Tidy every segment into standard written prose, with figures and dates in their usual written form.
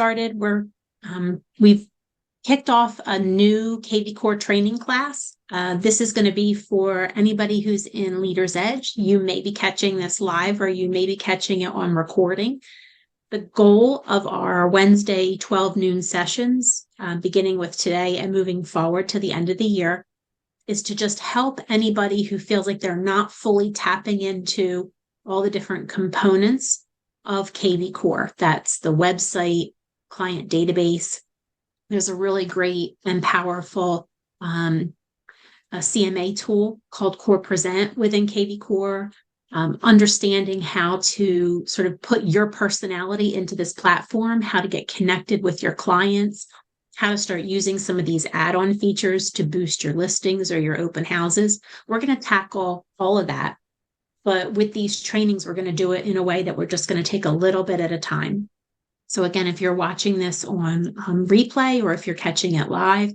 started, we've kicked off a new kvCore training class. This is going to be for anybody who's in Leader's Edge. You may be catching this live or you may be catching it on recording. The goal of our Wednesday 12 noon sessions, beginning with today and moving forward to the end of the year, is to just help anybody who feels like they're not fully tapping into all the different components of kvCore. That's the website, client database. There's a really great and powerful a CMA tool called Core Present within kvCore. Understanding how to sort of put your personality into this platform, how to get connected with your clients, how to start using some of these add-on features to boost your listings or your open houses. We're going to tackle all of that. But with these trainings, we're going to do it in a way that we're just going to take a little bit at a time. So again, if you're watching this on replay or if you're catching it live,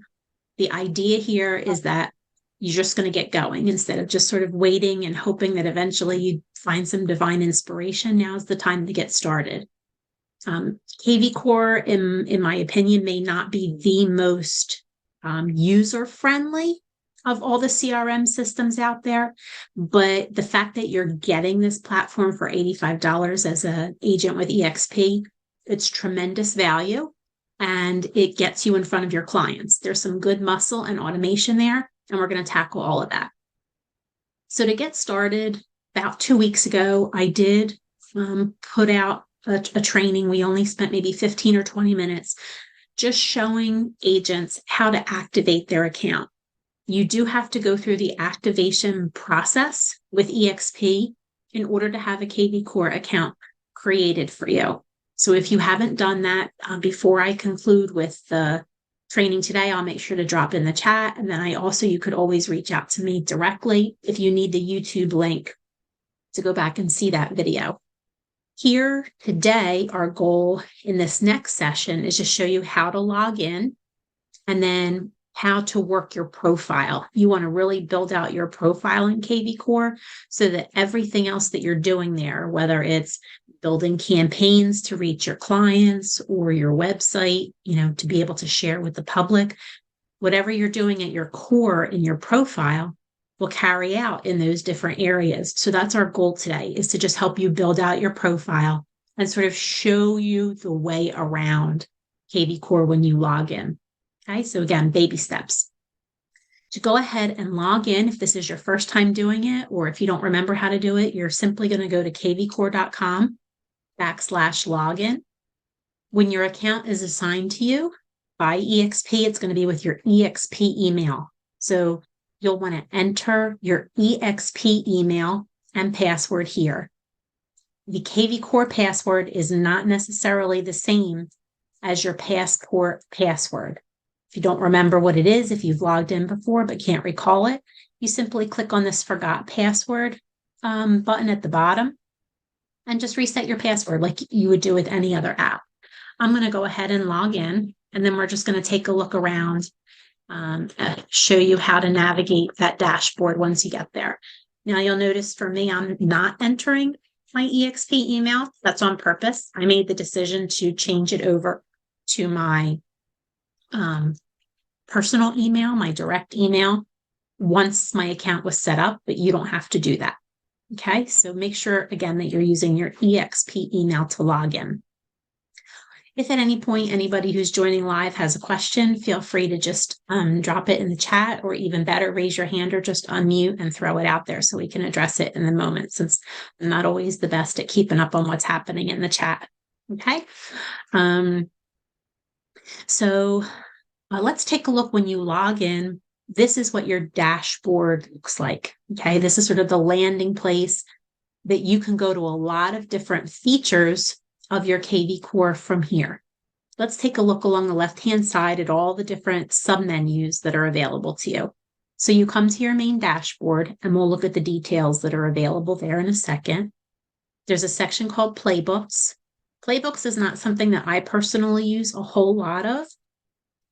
the idea here is that you're just going to get going instead of just sort of waiting and hoping that eventually you find some divine inspiration. Now's the time to get started. kvCore, in my opinion, may not be the most user-friendly of all the CRM systems out there, but the fact that you're getting this platform for $85 as an agent with EXP, it's tremendous value, and it gets you in front of your clients. There's some good muscle and automation there, and we're going to tackle all of that. So to get started, about 2 weeks ago, I did put out a training. We only spent maybe 15 or 20 minutes just showing agents how to activate their account. You do have to go through the activation process with EXP in order to have a kvCore account created for you. So if you haven't done that, before I conclude with the training today, I'll make sure to drop in the chat. And then you could always reach out to me directly if you need the YouTube link to go back and see that video. Here today, our goal in this next session is to show you how to log in and then how to work your profile. You want to really build out your profile in kvCore so that everything else that you're doing there, whether it's building campaigns to reach your clients or your website, to be able to share with the public, whatever you're doing at your core in your profile will carry out in those different areas. So that's our goal today, is to just help you build out your profile and sort of show you the way around kvCore when you log in. Okay, so again, baby steps. To go ahead and log in, if this is your first time doing it, or if you don't remember how to do it, you're simply going to go to kvcore.com/login. When your account is assigned to you by EXP, it's going to be with your EXP email. So you'll want to enter your EXP email and password here. The kvCore password is not necessarily the same as your Passport password. If you don't remember what it is, if you've logged in before but can't recall it, you simply click on this Forgot Password button at the bottom and just reset your password like you would do with any other app. I'm going to go ahead and log in, and then we're just going to take a look around, show you how to navigate that dashboard once you get there. Now, you'll notice for me, I'm not entering my EXP email. That's on purpose. I made the decision to change it over to my personal email, my direct email, once my account was set up, but you don't have to do that. Okay, so make sure, again, that you're using your EXP email to log in. If at any point anybody who's joining live has a question, feel free to just drop it in the chat, or even better, raise your hand or just unmute and throw it out there so we can address it in the moment, since I'm not always the best at keeping up on what's happening in the chat. Okay, so let's take a look. When you log in, this is what your dashboard looks like. Okay, this is sort of the landing place that you can go to a lot of different features of your kvCore from here. Let's take a look along the left-hand side at all the different submenus that are available to you. So you come to your main dashboard, and we'll look at the details that are available there in a second. There's a section called Playbooks. Playbooks is not something that I personally use a whole lot of,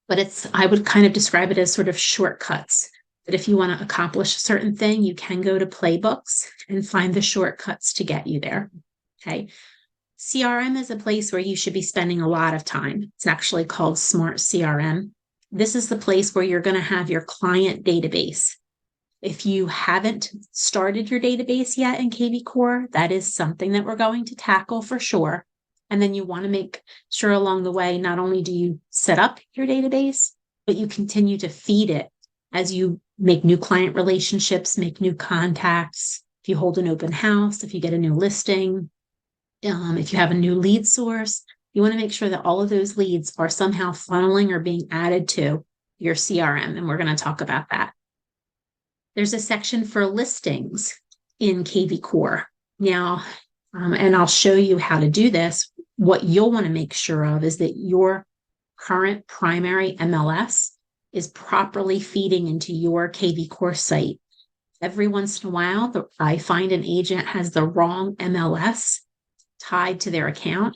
but I would kind of describe it as sort of shortcuts. That if you want to accomplish a certain thing, you can go to Playbooks and find the shortcuts to get you there. Okay. CRM is a place where you should be spending a lot of time. It's actually called Smart CRM. This is the place where you're going to have your client database. If you haven't started your database yet in kvCore, that is something that we're going to tackle for sure. And then you want to make sure along the way, not only do you set up your database, but you continue to feed it as you make new client relationships, make new contacts. If you hold an open house, if you get a new listing, if you have a new lead source, you want to make sure that all of those leads are somehow funneling or being added to your CRM. And we're going to talk about that. There's a section for listings in kvCore. Now, and I'll show you how to do this. What you'll want to make sure of is that your current primary MLS is properly feeding into your kvCore site. Every once in a while, I find an agent has the wrong MLS tied to their account.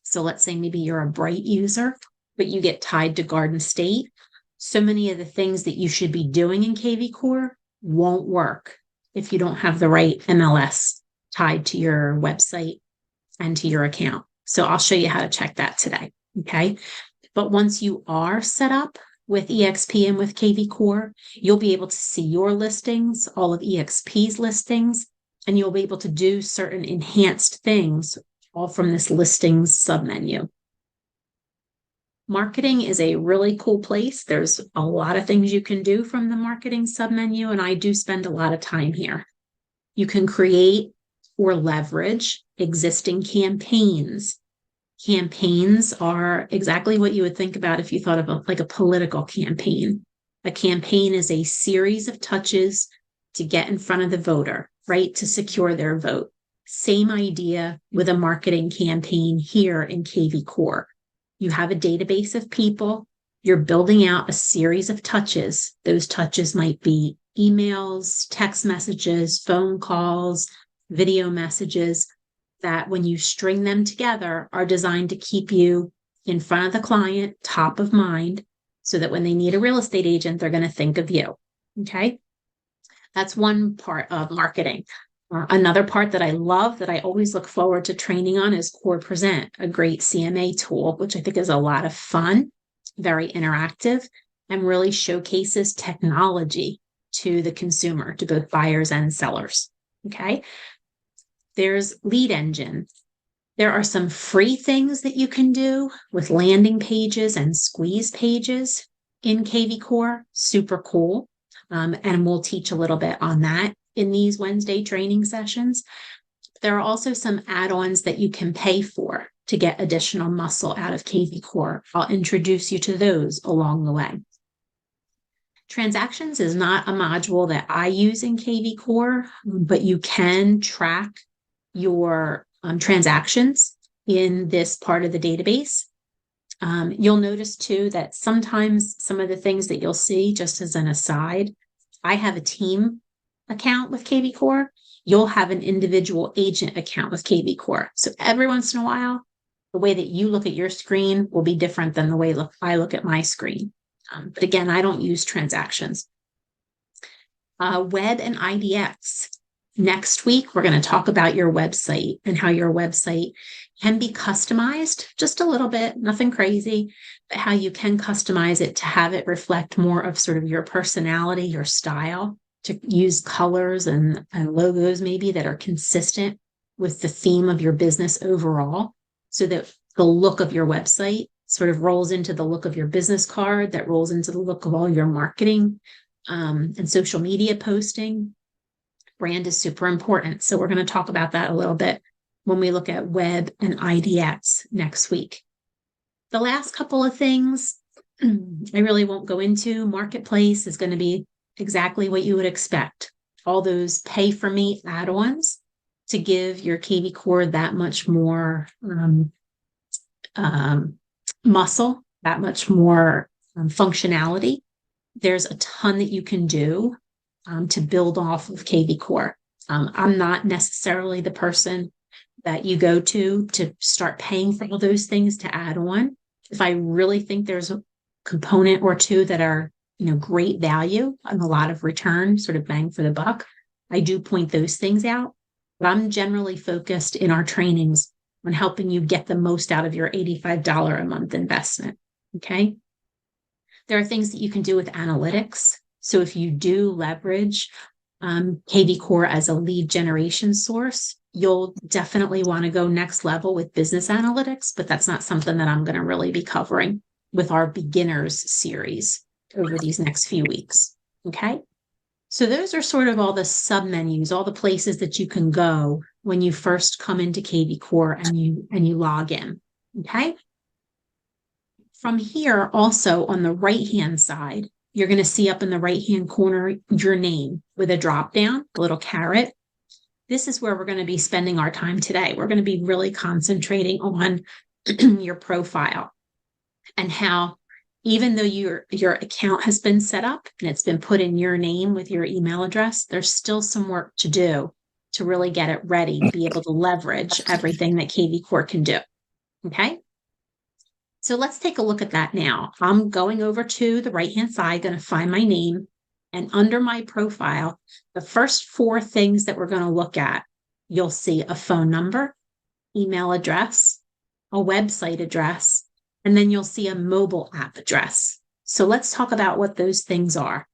So let's say maybe you're a Bright user, but you get tied to Garden State. So many of the things that you should be doing in kvCore won't work if you don't have the right MLS tied to your website and to your account. So I'll show you how to check that today. Okay. But once you are set up with EXP and with kvCore, you'll be able to see your listings, all of EXP's listings, and you'll be able to do certain enhanced things all from this listings submenu. Marketing is a really cool place. There's a lot of things you can do from the marketing submenu, and I do spend a lot of time here. You can create or leverage existing campaigns. Campaigns are exactly what you would think about if you thought of like a political campaign. A campaign is a series of touches to get in front of the voter, right? To secure their vote. Same idea with a marketing campaign here in kvCore. You have a database of people. You're building out a series of touches. Those touches might be emails, text messages, phone calls, video messages that when you string them together are designed to keep you in front of the client, top of mind, so that when they need a real estate agent, they're going to think of you. Okay. That's one part of marketing. Another part that I love that I always look forward to training on is Core Present, a great CMA tool, which I think is a lot of fun, very interactive, and really showcases technology to the consumer, to both buyers and sellers. Okay. There's Lead Engine. There are some free things that you can do with landing pages and squeeze pages in kvCore. Super cool. And we'll teach a little bit on that in these Wednesday training sessions. There are also some add-ons that you can pay for to get additional muscle out of kvCore. I'll introduce you to those along the way. Transactions is not a module that I use in kvCore, but you can track your transactions in this part of the database. You'll notice too that sometimes some of the things that you'll see, just as an aside, I have a team account with kvCore. You'll have an individual agent account with kvCore. So every once in a while, the way that you look at your screen will be different than the way I look at my screen. But again, I don't use transactions. Web and IDX. Next week, we're going to talk about your website and how your website can be customized just a little bit, nothing crazy, but how you can customize it to have it reflect more of sort of your personality, your style, to use colors and logos maybe that are consistent with the theme of your business overall, so that the look of your website sort of rolls into the look of your business card, that rolls into the look of all your marketing and social media posting. Brand is super important. So we're going to talk about that a little bit when we look at web and IDX next week. The last couple of things I really won't go into. Marketplace is going to be exactly what you would expect. All those pay for me add-ons to give your kvCore that much more muscle, that much more functionality. There's a ton that you can do to build off of kvCore. I'm not necessarily the person that you go to start paying for all those things to add on. If I really think there's a component or two that are, great value and a lot of return, sort of bang for the buck, I do point those things out. But I'm generally focused in our trainings on helping you get the most out of your $85 a month investment. Okay. There are things that you can do with analytics. So if you do leverage kvCore as a lead generation source, you'll definitely want to go next level with business analytics, but that's not something that I'm going to really be covering with our beginners series over these next few weeks. Okay. So those are sort of all the submenus, all the places that you can go when you first come into kvCore and you log in. Okay. From here, also on the right-hand side, you're going to see up in the right-hand corner your name with a drop-down, a little caret. This is where we're going to be spending our time today. We're going to be really concentrating on your profile and how, even though your account has been set up and it's been put in your name with your email address, there's still some work to do to really get it ready to be able to leverage everything that kvCore can do. Okay. So let's take a look at that now. I'm going over to the right-hand side, going to find my name, and under my profile, the first 4 things that we're going to look at, you'll see a phone number, email address, a website address, and then you'll see a mobile app address. So let's talk about what those things are.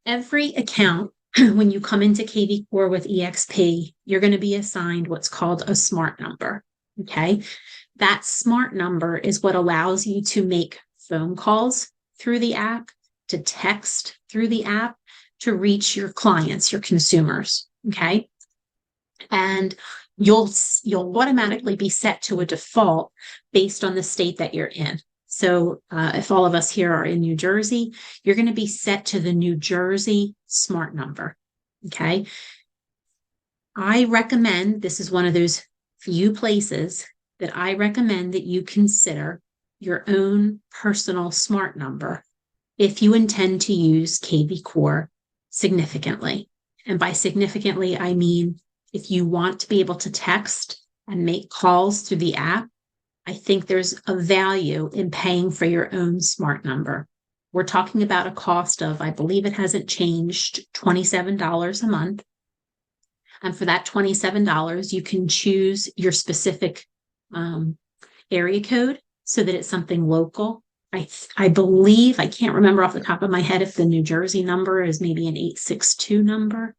Every account, when you come into kvCore with EXP, you're going to be assigned what's called a smart number. Okay. That smart number is what allows you to make phone calls through the app, to text through the app, to reach your clients, your consumers. Okay. And you'll automatically be set to a default based on the state that you're in. So if all of us here are in New Jersey, you're going to be set to the New Jersey smart number. Okay. I recommend, this is one of those few places that I recommend that you consider your own personal smart number if you intend to use kvCore significantly. And by significantly, I mean if you want to be able to text and make calls through the app, I think there's a value in paying for your own smart number. We're talking about a cost of, I believe it hasn't changed, $27 a month. And for that $27, you can choose your specific area code so that it's something local. I believe, I can't remember off the top of my head if the New Jersey number is maybe an 862 number.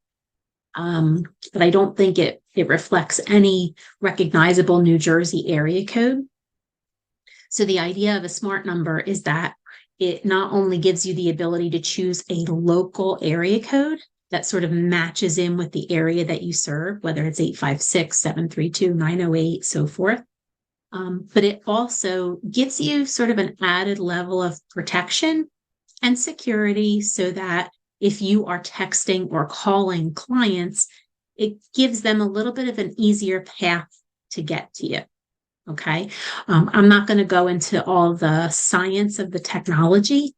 But I don't think it reflects any recognizable New Jersey area code. So the idea of a smart number is that it not only gives you the ability to choose a local area code that sort of matches in with the area that you serve, whether it's 856, 732, 908, so forth. But it also gives you sort of an added level of protection and security so that if you are texting or calling clients, it gives them a little bit of an easier path to get to you. Okay. I'm not going to go into all the science of the technology.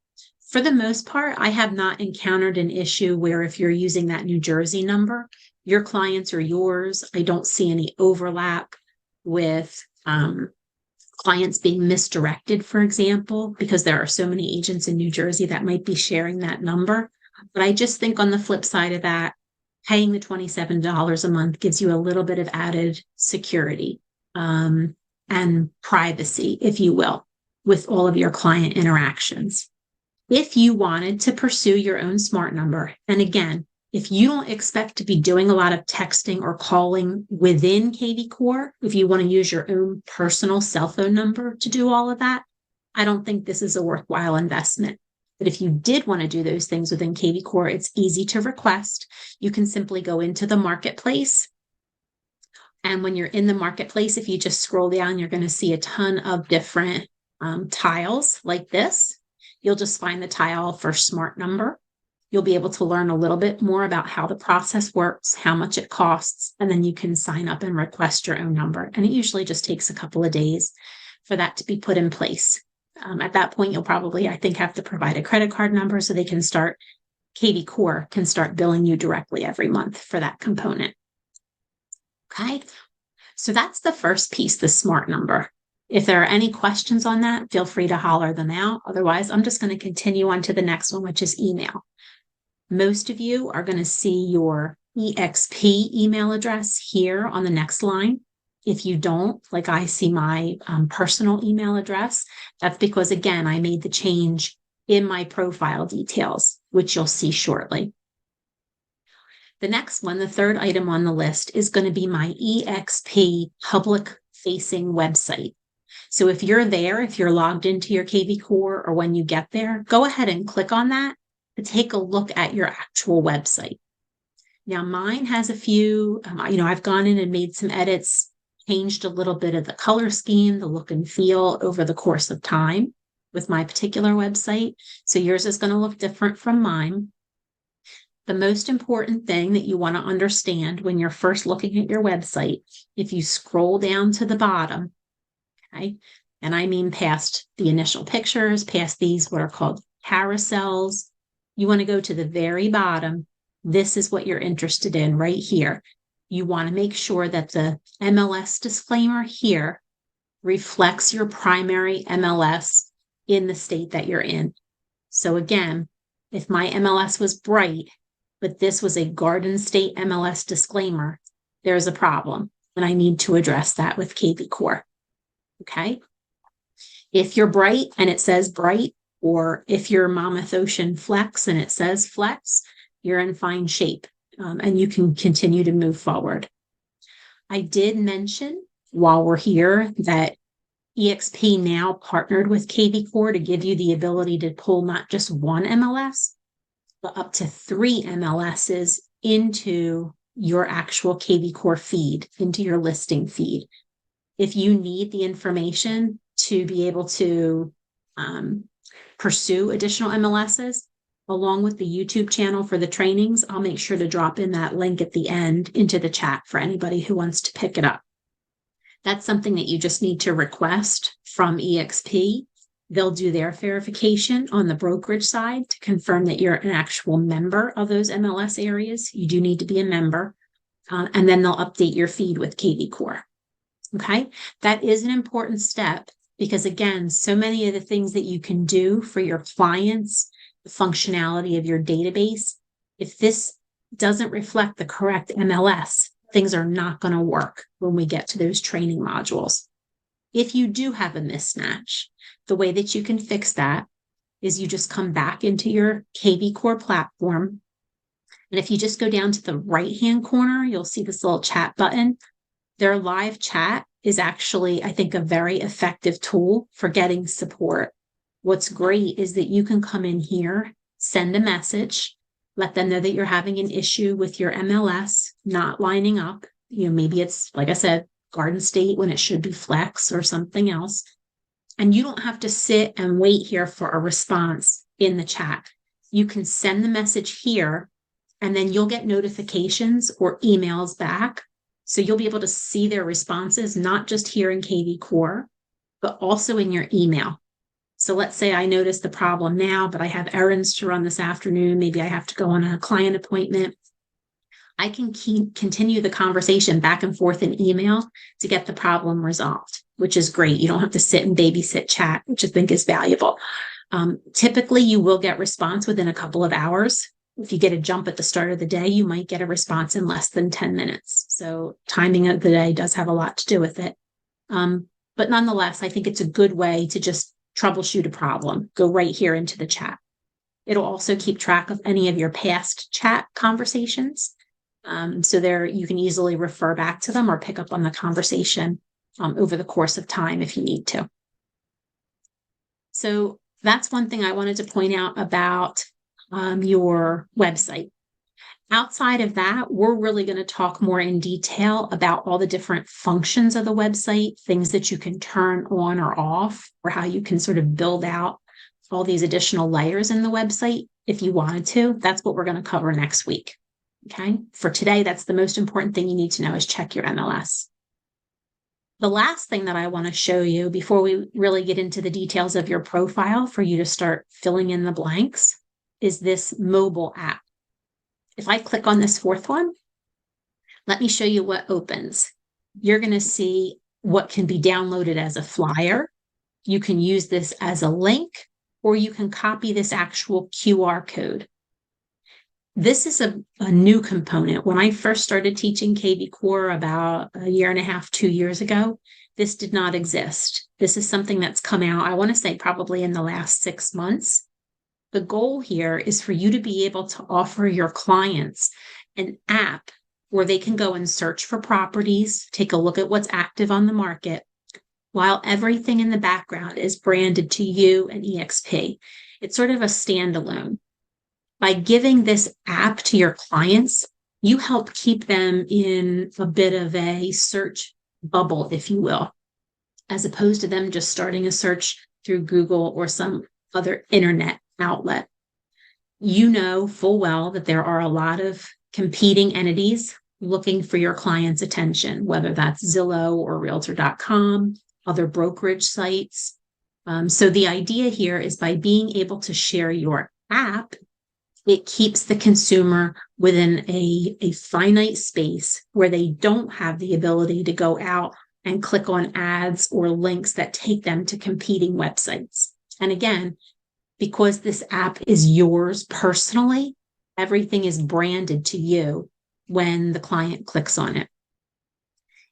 For the most part, I have not encountered an issue where if you're using that New Jersey number, your clients are yours. I don't see any overlap with clients being misdirected, for example, because there are so many agents in New Jersey that might be sharing that number. But I just think on the flip side of that, paying the $27 a month gives you a little bit of added security and privacy, if you will, with all of your client interactions. If you wanted to pursue your own smart number, and again, if you don't expect to be doing a lot of texting or calling within kvCore, if you want to use your own personal cell phone number to do all of that, I don't think this is a worthwhile investment. But if you did want to do those things within kvCore, it's easy to request. You can simply go into the marketplace. And when you're in the marketplace, if you just scroll down, you're going to see a ton of different tiles like this. You'll just find the tile for smart number. You'll be able to learn a little bit more about how the process works, how much it costs, and then you can sign up and request your own number. And it usually just takes a couple of days for that to be put in place. At that point, you'll probably, I think, have to provide a credit card number so kvCore can start billing you directly every month for that component. Okay, so that's the first piece, the smart number. If there are any questions on that, feel free to holler them out. Otherwise, I'm just going to continue on to the next one, which is email. Most of you are going to see your EXP email address here on the next line. If you don't, like I see my personal email address, that's because, again, I made the change in my profile details, which you'll see shortly. The next one, the third item on the list, is going to be my EXP public facing website. So if you're there, if you're logged into your kvCore, or when you get there, go ahead and click on that to take a look at your actual website. Now, mine has a few, I've gone in and made some edits, changed a little bit of the color scheme, the look and feel over the course of time with my particular website. So yours is going to look different from mine. The most important thing that you want to understand when you're first looking at your website, if you scroll down to the bottom, okay, and I mean past the initial pictures, past these what are called carousels, you want to go to the very bottom. This is what you're interested in right here. You want to make sure that the MLS disclaimer here reflects your primary MLS in the state that you're in. So again, if my MLS was bright, but this was a Garden State MLS disclaimer, there's a problem, and I need to address that with kvCore. Okay? If you're bright and it says bright, or if you're Monmouth Ocean Flex and it says Flex, you're in fine shape, and you can continue to move forward. I did mention while we're here that EXP now partnered with kvCore to give you the ability to pull not just one MLS, but up to 3 MLSs into your actual kvCore feed, into your listing feed. If you need the information to be able to pursue additional MLSs, along with the YouTube channel for the trainings, I'll make sure to drop in that link at the end into the chat for anybody who wants to pick it up. That's something that you just need to request from EXP. They'll do their verification on the brokerage side to confirm that you're an actual member of those MLS areas. You do need to be a member, and then they'll update your feed with kvCore. Okay, that is an important step because, again, so many of the things that you can do for your clients, the functionality of your database, if this doesn't reflect the correct MLS, things are not going to work when we get to those training modules. If you do have a mismatch, the way that you can fix that is you just come back into your kvCore platform. And if you just go down to the right-hand corner, you'll see this little chat button. Their live chat is actually, I think, a very effective tool for getting support. What's great is that you can come in here, send a message, let them know that you're having an issue with your MLS not lining up. Maybe it's, like I said, Garden State when it should be Flex or something else. And you don't have to sit and wait here for a response in the chat. You can send the message here, and then you'll get notifications or emails back. So you'll be able to see their responses, not just here in kvCore, but also in your email. So let's say I notice the problem now, but I have errands to run this afternoon. Maybe I have to go on a client appointment. I can continue the conversation back and forth in email to get the problem resolved, which is great. You don't have to sit and babysit chat, which I think is valuable. Typically, you will get response within a couple of hours. If you get a jump at the start of the day, you might get a response in less than 10 minutes. So timing of the day does have a lot to do with it. But nonetheless, I think it's a good way to just troubleshoot a problem. Go right here into the chat. It'll also keep track of any of your past chat conversations. So there you can easily refer back to them or pick up on the conversation over the course of time if you need to. So that's one thing I wanted to point out about your website. Outside of that, we're really going to talk more in detail about all the different functions of the website, things that you can turn on or off, or how you can sort of build out all these additional layers in the website if you wanted to. That's what we're going to cover next week. Okay. For today, that's the most important thing you need to know is check your MLS. The last thing that I want to show you before we really get into the details of your profile for you to start filling in the blanks is this mobile app. If I click on this fourth one, let me show you what opens. You're going to see what can be downloaded as a flyer. You can use this as a link, or you can copy this actual QR code. This is a new component. When I first started teaching kvCore about a year and a half, 2 years ago, this did not exist. This is something that's come out, I want to say probably in the last 6 months. The goal here is for you to be able to offer your clients an app where they can go and search for properties, take a look at what's active on the market, while everything in the background is branded to you and EXP. It's sort of a standalone. By giving this app to your clients, you help keep them in a bit of a search bubble, if you will, as opposed to them just starting a search through Google or some other internet outlet. You know full well that there are a lot of competing entities looking for your client's attention, whether that's Zillow or Realtor.com, other brokerage sites. So the idea here is by being able to share your app, it keeps the consumer within a finite space where they don't have the ability to go out and click on ads or links that take them to competing websites. And again, because this app is yours personally, everything is branded to you when the client clicks on it.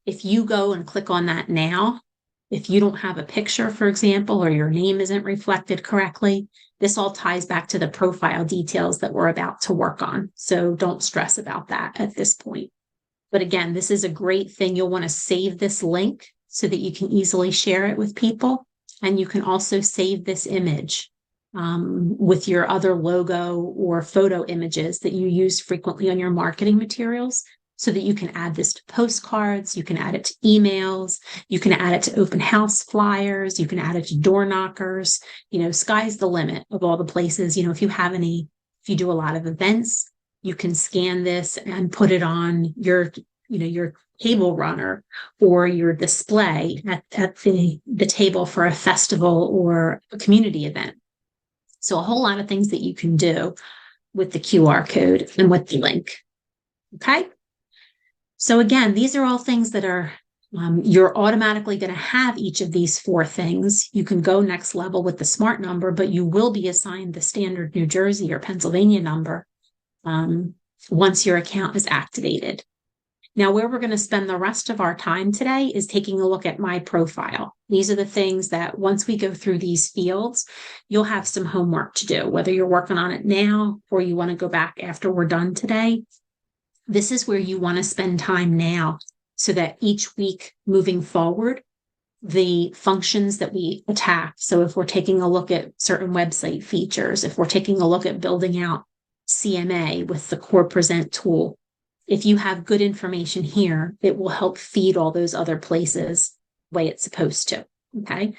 If you go and click on that now, if you don't have a picture, for example, or your name isn't reflected correctly, this all ties back to the profile details that we're about to work on. So don't stress about that at this point. But again, this is a great thing. You'll want to save this link so that you can easily share it with people. And you can also save this image with your other logo or photo images that you use frequently on your marketing materials, so that you can add this to postcards, you can add it to emails, you can add it to open house flyers, you can add it to door knockers. Sky's the limit of all the places. If you do a lot of events, you can scan this and put it on your table runner or your display at the table for a festival or a community event. So a whole lot of things that you can do with the QR code and with the link. Okay. So again, these are all things that are, you're automatically going to have each of these 4 things. You can go next level with the smart number, but you will be assigned the standard New Jersey or Pennsylvania number once your account is activated. Now, where we're going to spend the rest of our time today is taking a look at my profile. These are the things that once we go through these fields, you'll have some homework to do, whether you're working on it now or you want to go back after we're done today. This is where you want to spend time now so that each week moving forward, the functions that we attack. So if we're taking a look at certain website features, if we're taking a look at building out CMA with the Core Present tool, if you have good information here, it will help feed all those other places the way it's supposed to. Okay.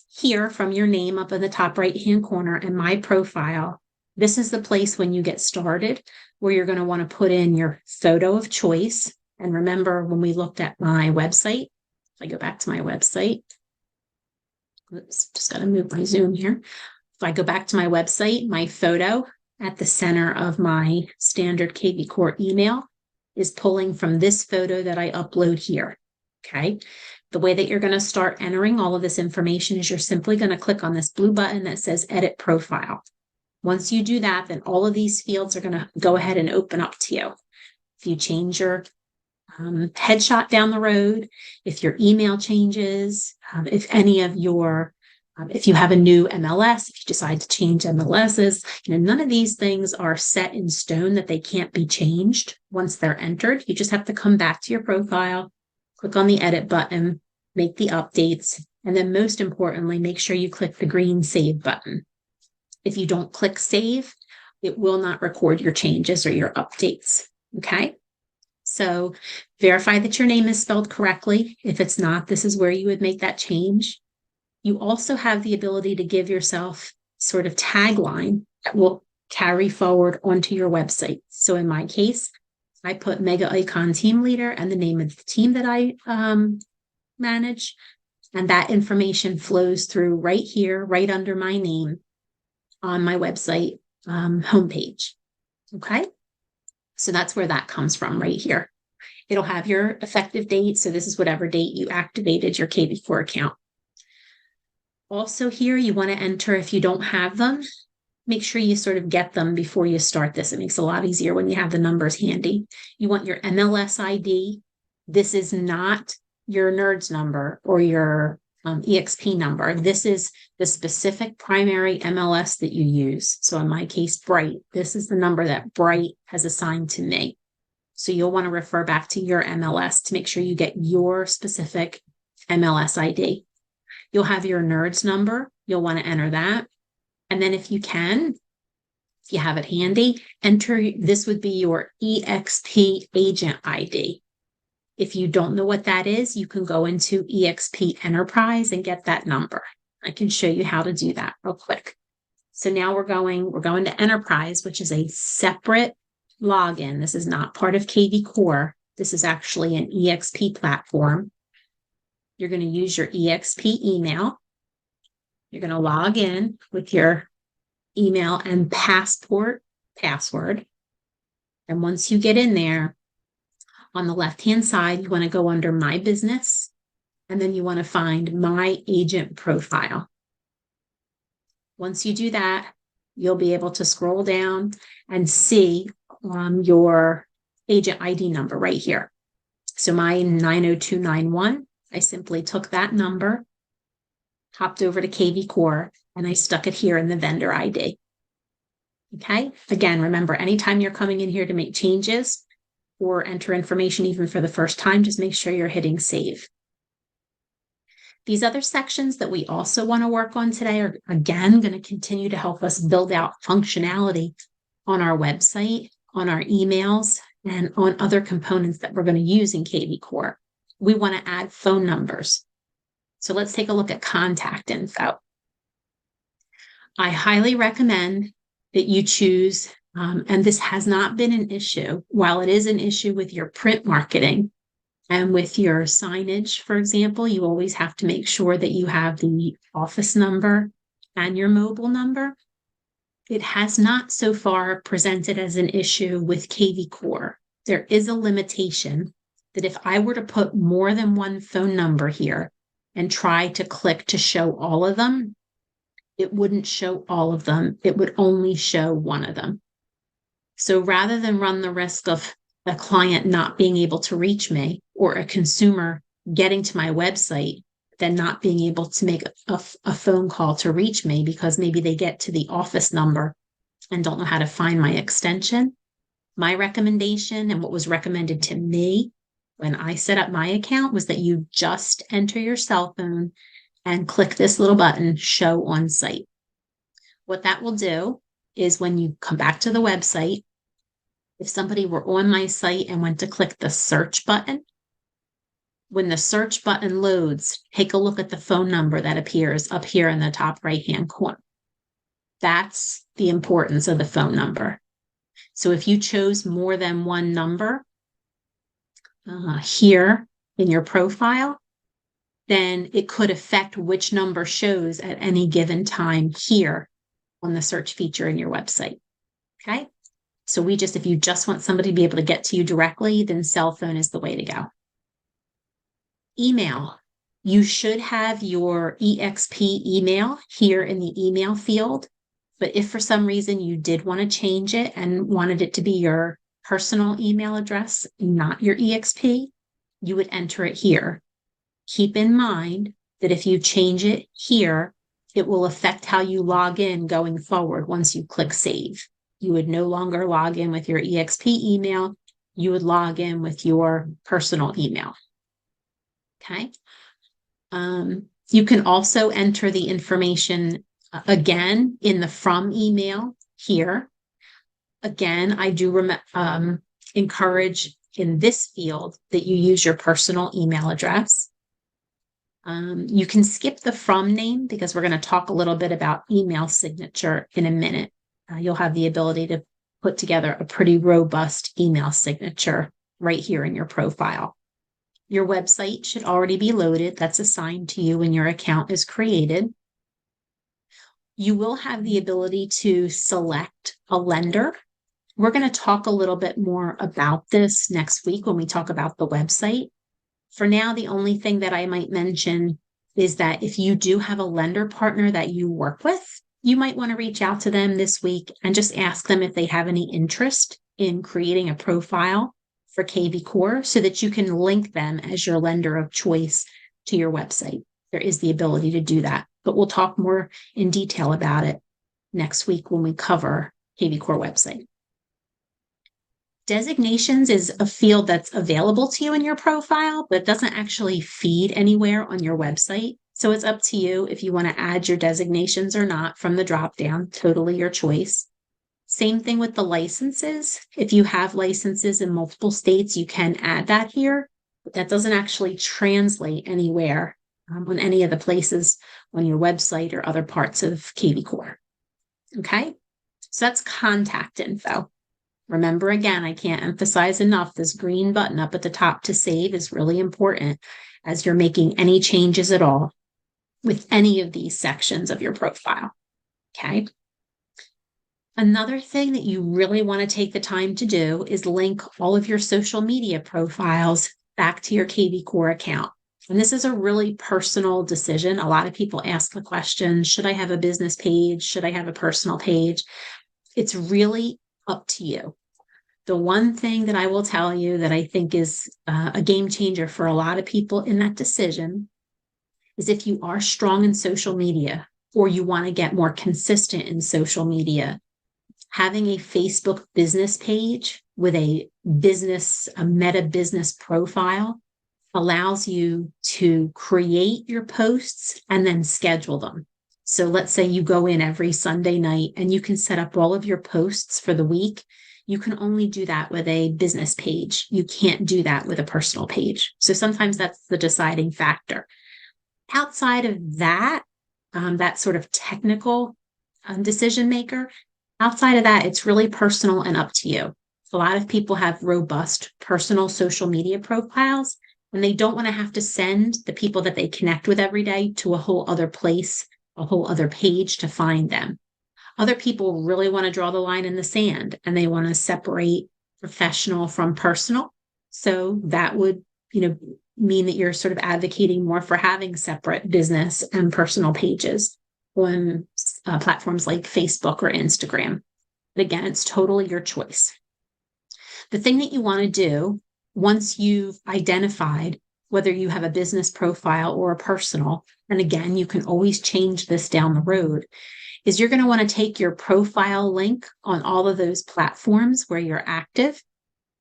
Here, from your name up in the top right-hand corner and my profile, this is the place when you get started where you're going to want to put in your photo of choice. And remember, when we looked at my website, if I go back to my website, oops, just got to move my Zoom here. If I go back to my website, my photo at the center of my standard kvCore email is pulling from this photo that I upload here. Okay. The way that you're going to start entering all of this information is you're simply going to click on this blue button that says Edit Profile. Once you do that, then all of these fields are going to go ahead and open up to you. If you change your headshot down the road, if your email changes, if any of your if you have a new MLS, if you decide to change MLSs, none of these things are set in stone that they can't be changed once they're entered. You just have to come back to your profile, click on the edit button, make the updates, and then most importantly, make sure you click the green save button. If you don't click save, it will not record your changes or your updates. Okay. So verify that your name is spelled correctly. If it's not, this is where you would make that change. You also have the ability to give yourself sort of tagline that will carry forward onto your website. So in my case, I put Mega Icon Team Leader and the name of the team that I manage. And that information flows through right here, right under my name on my website homepage. Okay. So that's where that comes from right here. It'll have your effective date. So this is whatever date you activated your kvCore account. Also here, you want to enter, if you don't have them, make sure you sort of get them before you start this. It makes it a lot easier when you have the numbers handy. You want your MLS ID. This is not your NERDS number or your EXP number. This is the specific primary MLS that you use. So in my case, Bright, this is the number that Bright has assigned to me. So you'll want to refer back to your MLS to make sure you get your specific MLS ID. You'll have your NERDS number. You'll want to enter that. And then if you can, if you have it handy, enter, this would be your EXP agent ID. If you don't know what that is, you can go into EXP Enterprise and get that number. I can show you how to do that real quick. So now we're going to Enterprise, which is a separate login. This is not part of kvCore. This is actually an EXP platform. You're going to use your EXP email. You're going to log in with your email and passport password. And once you get in there, on the left-hand side, you want to go under My Business, and then you want to find My Agent Profile. Once you do that, you'll be able to scroll down and see your agent ID number right here. So my 90291, I simply took that number, hopped over to kvCore, and I stuck it here in the vendor ID. Okay. Again, remember, anytime you're coming in here to make changes or enter information, even for the first time, just make sure you're hitting save. These other sections that we also want to work on today are, again, going to continue to help us build out functionality on our website, on our emails, and on other components that we're going to use in kvCore. We want to add phone numbers. So let's take a look at contact info. I highly recommend that you choose, and this has not been an issue, while it is an issue with your print marketing and with your signage, for example, you always have to make sure that you have the office number and your mobile number. It has not so far presented as an issue with kvCore. There is a limitation that if I were to put more than one phone number here and try to click to show all of them, it wouldn't show all of them. It would only show one of them. So rather than run the risk of a client not being able to reach me or a consumer getting to my website, then not being able to make a phone call to reach me because maybe they get to the office number and don't know how to find my extension, my recommendation and what was recommended to me when I set up my account was that you just enter your cell phone and click this little button, show on site. What that will do is when you come back to the website, if somebody were on my site and went to click the search button, when the search button loads, take a look at the phone number that appears up here in the top right-hand corner. That's the importance of the phone number. So if you chose more than one number here in your profile, then it could affect which number shows at any given time here on the search feature in your website. Okay. So if you just want somebody to be able to get to you directly, then cell phone is the way to go. Email. You should have your EXP email here in the email field. But if for some reason you did want to change it and wanted it to be your personal email address, not your EXP, you would enter it here. Keep in mind that if you change it here, it will affect how you log in going forward once you click save. You would no longer log in with your EXP email. You would log in with your personal email. Okay. You can also enter the information again in the from email here. Again, I do encourage in this field that you use your personal email address. You can skip the from name because we're going to talk a little bit about email signature in a minute. You'll have the ability to put together a pretty robust email signature right here in your profile. Your website should already be loaded. That's assigned to you when your account is created. You will have the ability to select a lender. We're going to talk a little bit more about this next week when we talk about the website. For now, the only thing that I might mention is that if you do have a lender partner that you work with, you might want to reach out to them this week and just ask them if they have any interest in creating a profile for kvCore so that you can link them as your lender of choice to your website. There is the ability to do that, but we'll talk more in detail about it next week when we cover kvCore website. Designations is a field that's available to you in your profile, but doesn't actually feed anywhere on your website. So it's up to you if you want to add your designations or not from the dropdown, totally your choice. Same thing with the licenses. If you have licenses in multiple states, you can add that here, but that doesn't actually translate anywhere on any of the places on your website or other parts of kvCore. Okay, so that's contact info. Remember, again, I can't emphasize enough, this green button up at the top to save is really important as you're making any changes at all with any of these sections of your profile. Okay. Another thing that you really want to take the time to do is link all of your social media profiles back to your kvCore account. And this is a really personal decision. A lot of people ask the question, should I have a business page? Should I have a personal page? It's really up to you. The one thing that I will tell you that I think is a game changer for a lot of people in that decision is if you are strong in social media or you want to get more consistent in social media, having a Facebook business page with a meta business profile allows you to create your posts and then schedule them. So let's say you go in every Sunday night and you can set up all of your posts for the week. You can only do that with a business page. You can't do that with a personal page. So sometimes that's the deciding factor. Outside of that, that sort of technical decision maker, outside of that, it's really personal and up to you. A lot of people have robust personal social media profiles, and they don't want to have to send the people that they connect with every day to a whole other place, a whole other page to find them. Other people really want to draw the line in the sand and they want to separate professional from personal. So that would, mean that you're sort of advocating more for having separate business and personal pages on platforms like Facebook or Instagram. But again, it's totally your choice. The thing that you want to do once you've identified whether you have a business profile or a personal, and again, you can always change this down the road, is you're going to want to take your profile link on all of those platforms where you're active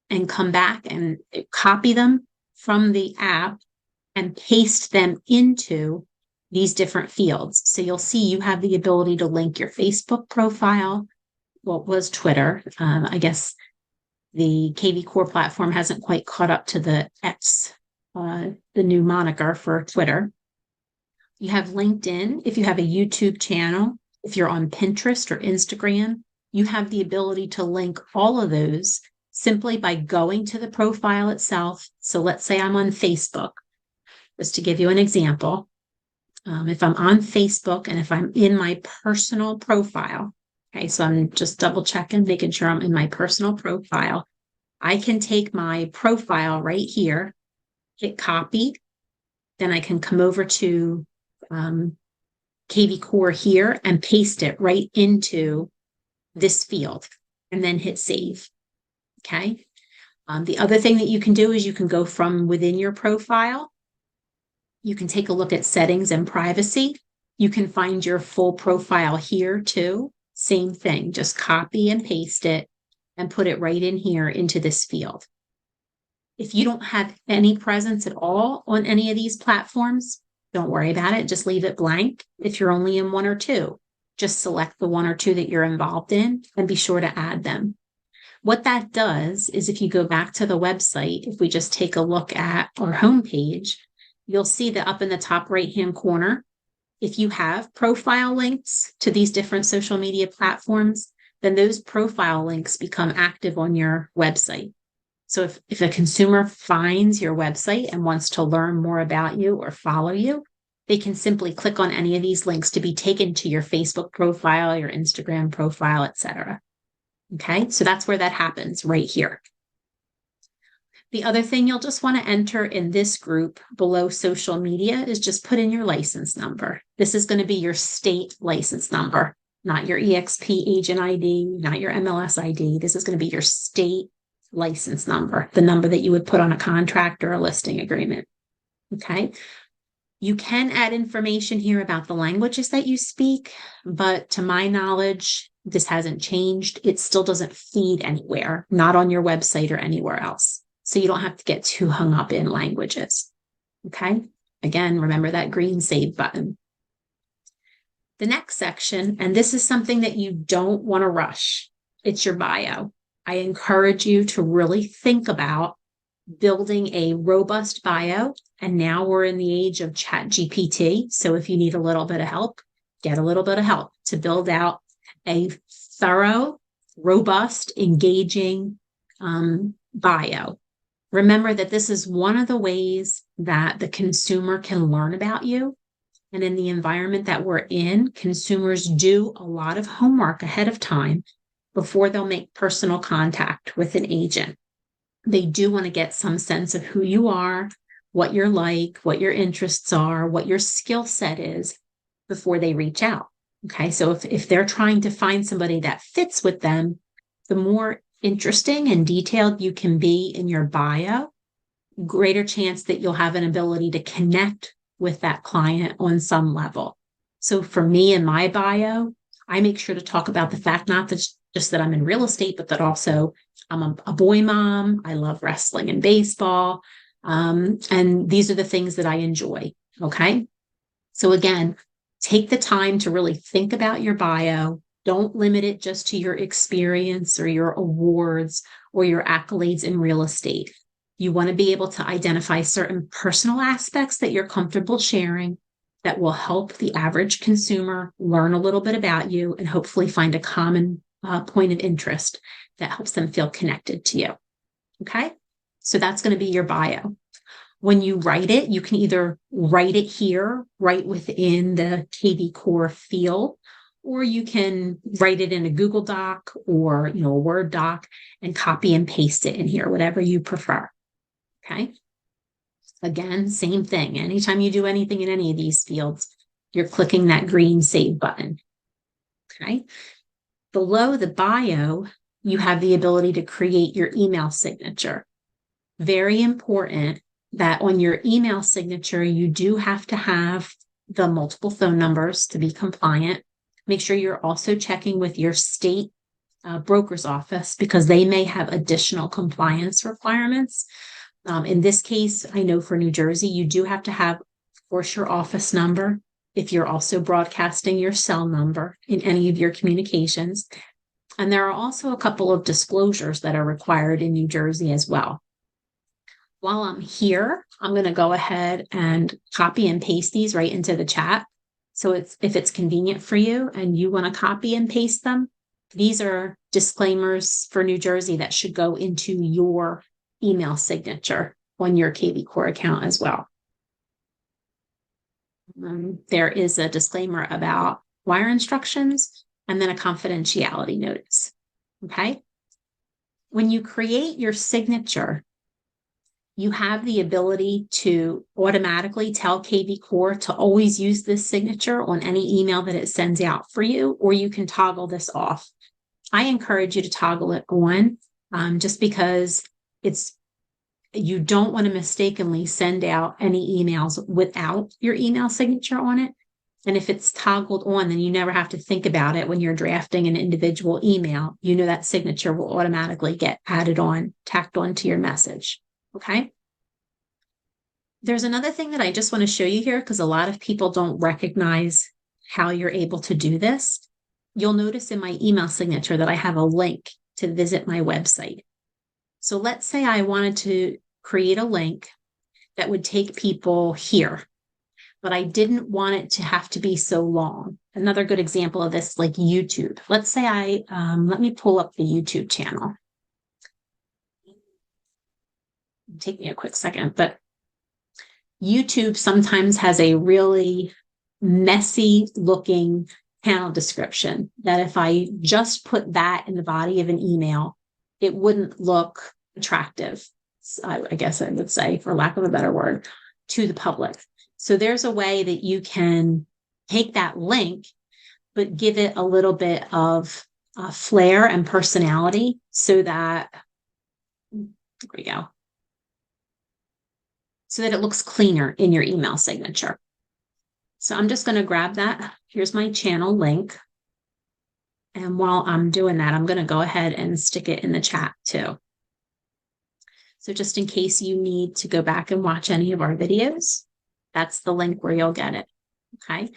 and come back and copy them from the app and paste them into these different fields. So you'll see you have the ability to link your Facebook profile. Well, it was Twitter. I guess the kvCore platform hasn't quite caught up to the X, the new moniker for Twitter. You have LinkedIn. If you have a YouTube channel, if you're on Pinterest or Instagram, you have the ability to link all of those simply by going to the profile itself. So let's say I'm on Facebook, just to give you an example. If I'm on Facebook and if I'm in my personal profile, okay, so I'm just double checking, making sure I'm in my personal profile. I can take my profile right here, hit copy, then I can come over to kvCore here and paste it right into this field and then hit save. Okay. The other thing that you can do is you can go from within your profile. You can take a look at settings and privacy. You can find your full profile here too. Same thing, just copy and paste it and put it right in here into this field. If you don't have any presence at all on any of these platforms, don't worry about it. Just leave it blank. If you're only in one or two, just select the one or two that you're involved in and be sure to add them. What that does is if you go back to the website, if we just take a look at our homepage, you'll see that up in the top right-hand corner, if you have profile links to these different social media platforms, then those profile links become active on your website. So if a consumer finds your website and wants to learn more about you or follow you, they can simply click on any of these links to be taken to your Facebook profile, your Instagram profile, etc. Okay, so that's where that happens right here. The other thing you'll just want to enter in this group below social media is just put in your license number. This is going to be your state license number. not your EXP agent ID, not your MLS ID. This is going to be your state license number, the number that you would put on a contract or a listing agreement. Okay. You can add information here about the languages that you speak, but to my knowledge, this hasn't changed. It still doesn't feed anywhere, not on your website or anywhere else. So you don't have to get too hung up in languages. Okay. Again, remember that green save button. The next section, and this is something that you don't want to rush, it's your bio. I encourage you to really think about building a robust bio. And now we're in the age of ChatGPT. So if you need a little bit of help, get a little bit of help to build out a thorough, robust, engaging bio. Remember that this is one of the ways that the consumer can learn about you. And in the environment that we're in, consumers do a lot of homework ahead of time before they'll make personal contact with an agent. They do want to get some sense of who you are, what you're like, what your interests are, what your skill set is before they reach out. Okay, so if they're trying to find somebody that fits with them, the more interesting and detailed you can be in your bio, greater chance that you'll have an ability to connect with that client on some level. So for me in my bio, I make sure to talk about the fact, not that just that I'm in real estate, but that also I'm a boy mom. I love wrestling and baseball. And these are the things that I enjoy. Okay. So again, take the time to really think about your bio. Don't limit it just to your experience or your awards or your accolades in real estate. You want to be able to identify certain personal aspects that you're comfortable sharing that will help the average consumer learn a little bit about you and hopefully find a common point of interest that helps them feel connected to you. Okay, so that's going to be your bio. When you write it, you can either write it here, right within the kvCore field, or you can write it in a Google Doc or a Word doc and copy and paste it in here, whatever you prefer. Okay. Again, same thing. Anytime you do anything in any of these fields, you're clicking that green save button. Okay. Below the bio, you have the ability to create your email signature. Very important that on your email signature, you do have to have the multiple phone numbers to be compliant. Make sure you're also checking with your state broker's office because they may have additional compliance requirements. In this case, I know for New Jersey, you do have to have, of course, your office number if you're also broadcasting your cell number in any of your communications. And there are also a couple of disclosures that are required in New Jersey as well. While I'm here, I'm going to go ahead and copy and paste these right into the chat. So if it's convenient for you and you want to copy and paste them, these are disclaimers for New Jersey that should go into your email signature on your kvCore account as well. There is a disclaimer about wire instructions and then a confidentiality notice. Okay. When you create your signature, you have the ability to automatically tell kvCore to always use this signature on any email that it sends out for you, or you can toggle this off. I encourage you to toggle it on just because you don't want to mistakenly send out any emails without your email signature on it. And if it's toggled on, then you never have to think about it when you're drafting an individual email. You know that signature will automatically get added on, tacked onto your message. Okay. There's another thing that I just want to show you here because a lot of people don't recognize how you're able to do this. You'll notice in my email signature that I have a link to visit my website. So let's say I wanted to create a link that would take people here, but I didn't want it to have to be so long. Another good example of this, like YouTube. Let's say let me pull up the YouTube channel. Take me a quick second, but YouTube sometimes has a really messy looking channel description that if I just put that in the body of an email, it wouldn't look attractive, I guess I would say, for lack of a better word, to the public. So there's a way that you can take that link but give it a little bit of flair and personality so that, there we go, so that it looks cleaner in your email signature. So I'm just going to grab that. Here's my channel link. And while I'm doing that, I'm going to go ahead and stick it in the chat too. So just in case you need to go back and watch any of our videos, that's the link where you'll get it. Okay.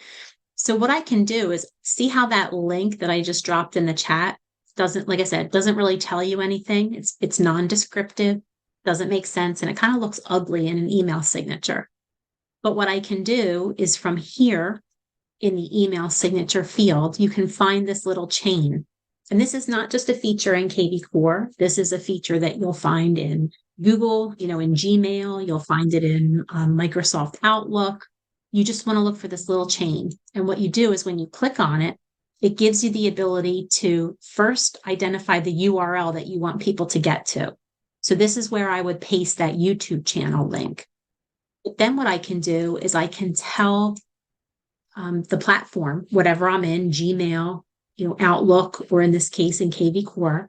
So what I can do is see how that link that I just dropped in the chat doesn't, like I said, doesn't really tell you anything. It's non-descriptive, doesn't make sense, and it kind of looks ugly in an email signature. But what I can do is from here in the email signature field, you can find this little chain. And this is not just a feature in kvCore. This is a feature that you'll find in Google, in Gmail, you'll find it in Microsoft Outlook. You just want to look for this little chain. And what you do is when you click on it, it gives you the ability to first identify the URL that you want people to get to. So this is where I would paste that YouTube channel link. But then what I can do is I can tell the platform, whatever I'm in, Gmail, Outlook, or in this case in kvCore,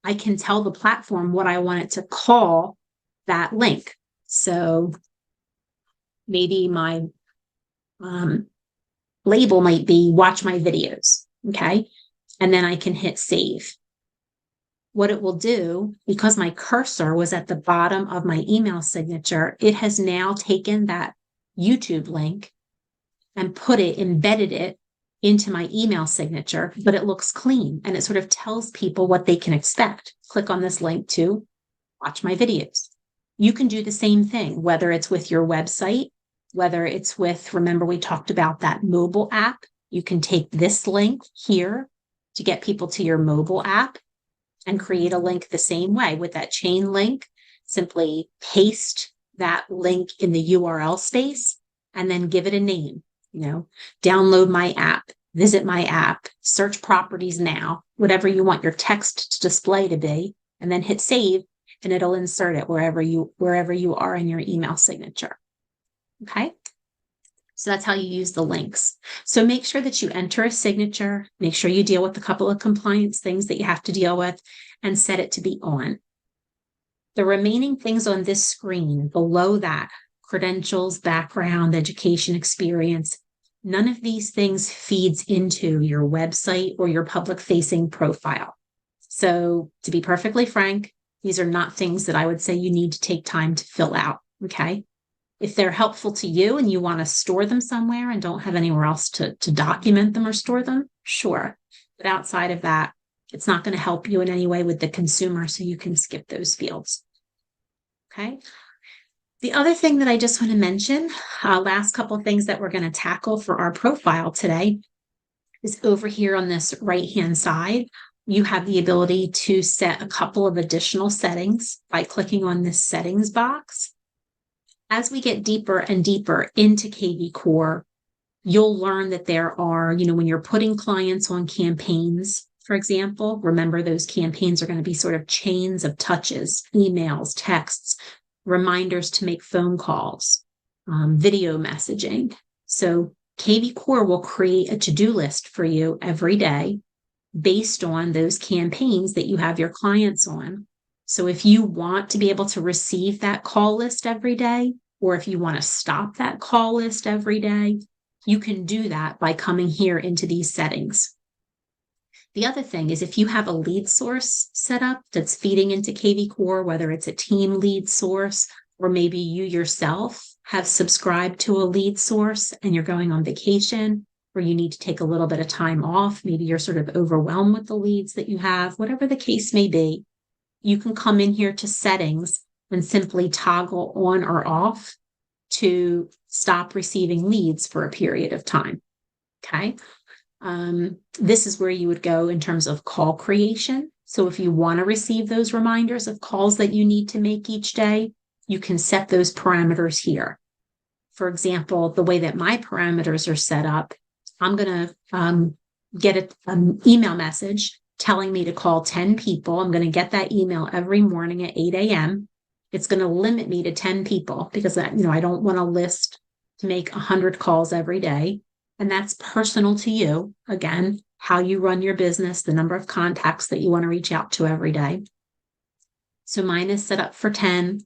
I can tell the platform what I want it to call that link. So maybe my label might be watch my videos. Okay. And then I can hit save. What it will do, because my cursor was at the bottom of my email signature, it has now taken that YouTube link and embedded it into my email signature, but it looks clean and it sort of tells people what they can expect. Click on this link to watch my videos. You can do the same thing, whether it's with your website, whether it's with, remember we talked about that mobile app. You can take this link here to get people to your mobile app and create a link the same way with that chain link. Simply paste that link in the URL space and then give it a name. Download my app, visit my app, search properties now, whatever you want your text to display to be, and then hit save, and it'll insert it wherever you are in your email signature. Okay. So that's how you use the links. So make sure that you enter a signature, make sure you deal with a couple of compliance things that you have to deal with, and set it to be on. The remaining things on this screen below that, credentials, background, education, experience, none of these things feeds into your website or your public-facing profile. So to be perfectly frank, these are not things that I would say you need to take time to fill out, okay? If they're helpful to you and you want to store them somewhere and don't have anywhere else to document them or store them, sure. But outside of that, it's not going to help you in any way with the consumer, so you can skip those fields, okay? The other thing that I just want to mention, last couple of things that we're going to tackle for our profile today is over here on this right-hand side. You have the ability to set a couple of additional settings by clicking on this settings box. As we get deeper and deeper into kvCore, you'll learn that there are, when you're putting clients on campaigns, for example, remember those campaigns are going to be sort of chains of touches, emails, texts, reminders to make phone calls, video messaging. So kvCore will create a to-do list for you every day based on those campaigns that you have your clients on. So if you want to be able to receive that call list every day, or if you want to stop that call list every day, you can do that by coming here into these settings. The other thing is if you have a lead source set up that's feeding into kvCore, whether it's a team lead source, or maybe you yourself have subscribed to a lead source and you're going on vacation, or you need to take a little bit of time off, maybe you're sort of overwhelmed with the leads that you have, whatever the case may be, you can come in here to settings and simply toggle on or off to stop receiving leads for a period of time. Okay. This is where you would go in terms of call creation. So if you want to receive those reminders of calls that you need to make each day, you can set those parameters here. For example, the way that my parameters are set up, I'm going to get an email message telling me to call 10 people. I'm going to get that email every morning at 8 a.m. It's going to limit me to 10 people because I don't want a list to make 100 calls every day. And that's personal to you. Again, how you run your business, the number of contacts that you want to reach out to every day. So mine is set up for 10.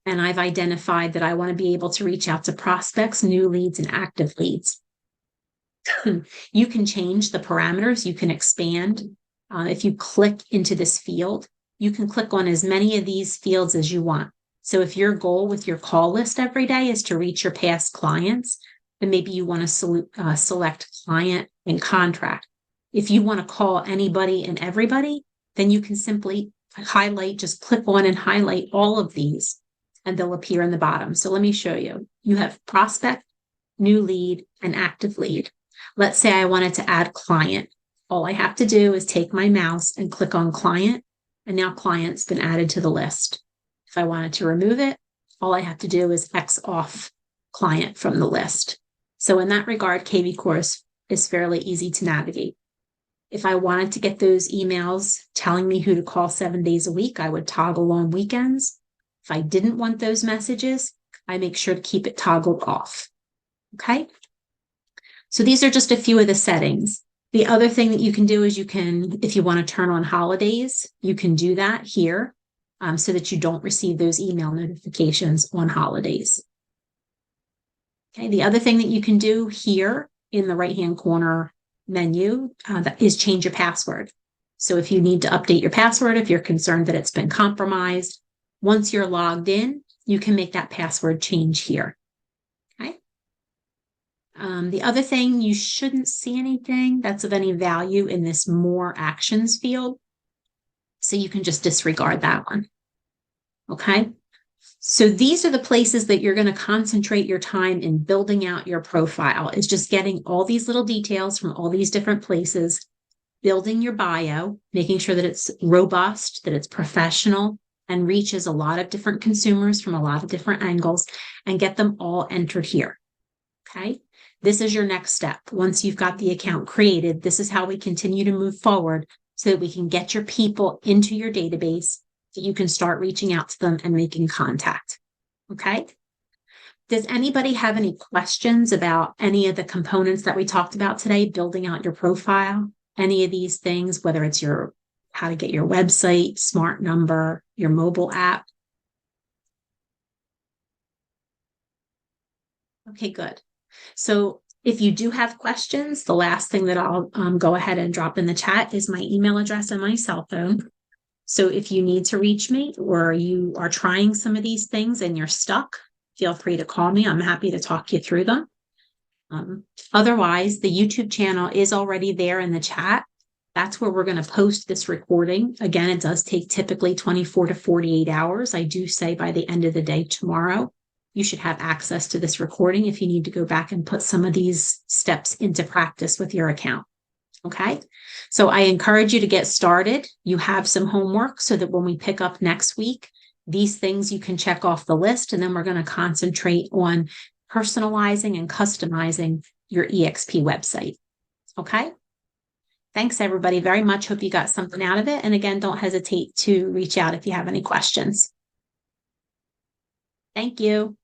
And I've identified that I want to be able to reach out to prospects, new leads, and active leads. You can change the parameters. You can expand. If you click into this field, you can click on as many of these fields as you want. So if your goal with your call list every day is to reach your past clients, then maybe you want to select client and contract. If you want to call anybody and everybody, then you can simply highlight, just click on and highlight all of these, and they'll appear in the bottom. So let me show you. You have prospect, new lead, and active lead. Let's say I wanted to add client. All I have to do is take my mouse and click on client, and now client's been added to the list. If I wanted to remove it, all I have to do is X off client from the list. So in that regard, kvCore is fairly easy to navigate. If I wanted to get those emails telling me who to call 7 days a week, I would toggle on weekends. If I didn't want those messages, I make sure to keep it toggled off. Okay? So these are just a few of the settings. The other thing that you can do is you can, if you want to turn on holidays, you can do that here so that you don't receive those email notifications on holidays. Okay, the other thing that you can do here in the right-hand corner menu is change your password. So if you need to update your password, if you're concerned that it's been compromised, once you're logged in, you can make that password change here. Okay. The other thing, you shouldn't see anything that's of any value in this more actions field. So you can just disregard that one. Okay. So these are the places that you're going to concentrate your time in building out your profile, is just getting all these little details from all these different places, building your bio, making sure that it's robust, that it's professional, and reaches a lot of different consumers from a lot of different angles, and get them all entered here. Okay. This is your next step. Once you've got the account created, this is how we continue to move forward so that we can get your people into your database, so you can start reaching out to them and making contact. Okay. Does anybody have any questions about any of the components that we talked about today, building out your profile, any of these things, whether it's how to get your website, smart number, your mobile app? Okay, good. So if you do have questions, the last thing that I'll go ahead and drop in the chat is my email address and my cell phone. So if you need to reach me, or you are trying some of these things and you're stuck, feel free to call me. I'm happy to talk you through them. Otherwise, the YouTube channel is already there in the chat. That's where we're going to post this recording. Again, it does take typically 24 to 48 hours. I do say by the end of the day tomorrow, you should have access to this recording if you need to go back and put some of these steps into practice with your account. Okay, so I encourage you to get started. You have some homework so that when we pick up next week, these things you can check off the list, and then we're going to concentrate on personalizing and customizing your EXP website. Okay, thanks everybody very much. Hope you got something out of it. And again, don't hesitate to reach out if you have any questions. Thank you.